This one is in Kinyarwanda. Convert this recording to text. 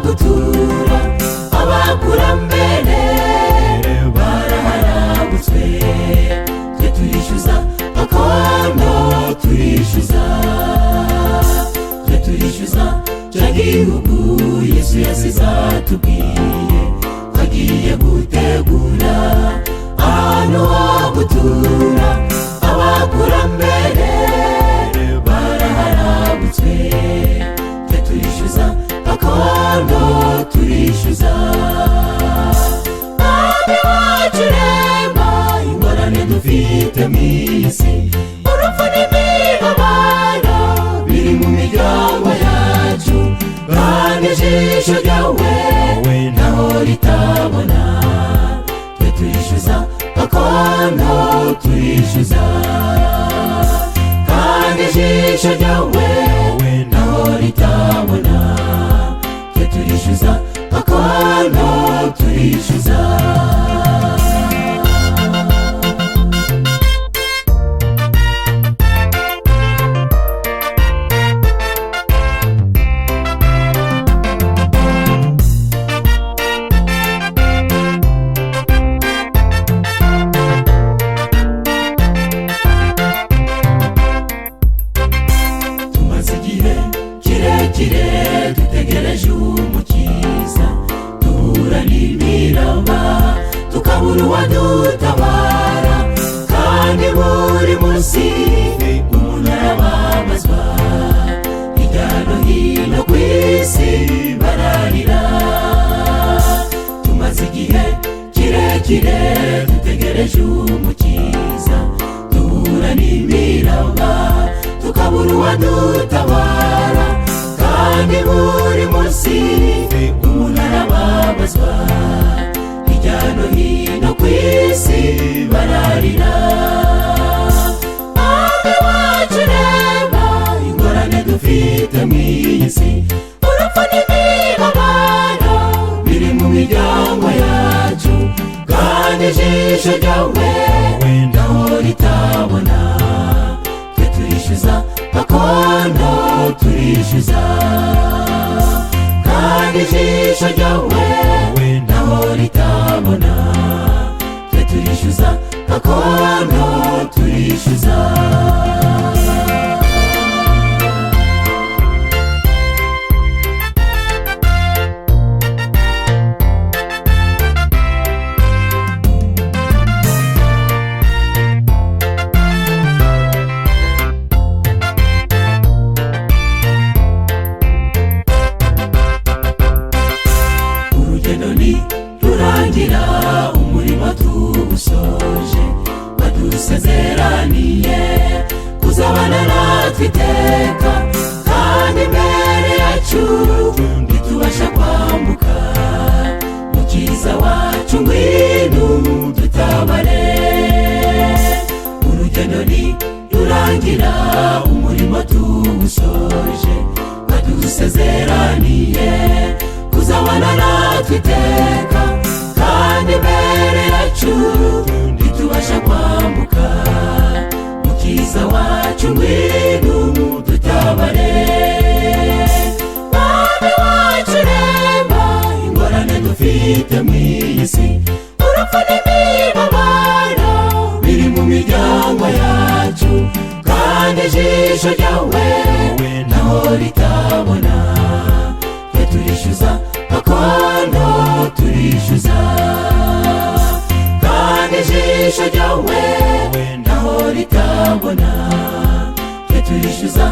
gutura, abakurambere baraharabutswe, twe turishyuza gakondo, turishyuza cya gihugu Yesu yasize atubwiye, agiye gutegura ahantu ho gutura, abakurambere baraharabutswe, twe turishyuza gakondo, turishyuza Mwami wacu rema, ingorane dufite mw'iyi si, urupfu n'imibabaro biri mu miryango yacu, kandi ijisho ryawe ntaho ritabona, twe turishyuza gakondo, turishyuza, kandi ijisho ryawe ntaho ritabona, twe turishyuza gakondo, turishyuza. Dutegereje umukiza, duhura n'imiraba, tukabura uwadutabara, kandi buri munsi umuntu arababazwa, hirya no hino ku isi bararira. Tumaze igihe kirekire dutegereje umukiza, duhura n'imiraba, tukabura uwadutabara, kandi buri munsi umuntu arababazwa, hirya no hino ku isi bararira. Mwami wacu reba, ingorane dufite mw'iyi si, urupfu n'imibabaro biri mu miryango yacu, kandi ijisho ryawe ntaho ritabona, twe turishyuza gakondo, turishyuza, kandi ijisho ryawe ntaho ritabona, twe turishyuza gakondo, turishyuza. Turangira umurimo tuwusoje, wadusezeraniye kuzabana natwe iteka, kandi imbere yacu ntitubasha kwambuka, mukiza wacu ngwino dutabare. Urugendo ntirurangira, umurimo tuwusoje, wadusezeraniye kuzabana natwe iteka, kandi imbere yacu ntitubasha kwambuka, mukiza wacu ngwino dutabare. Mwami wacu rema, ingorane dufite mw'iyi si, urupfu n'imibabaro biri mu miryango yacu, kandi ijisho ryawe ntaho ritabona, twe turishyuza gakondo, turishyuza, kandi ijisho ryawe ntaho ritabona, twe turishyuza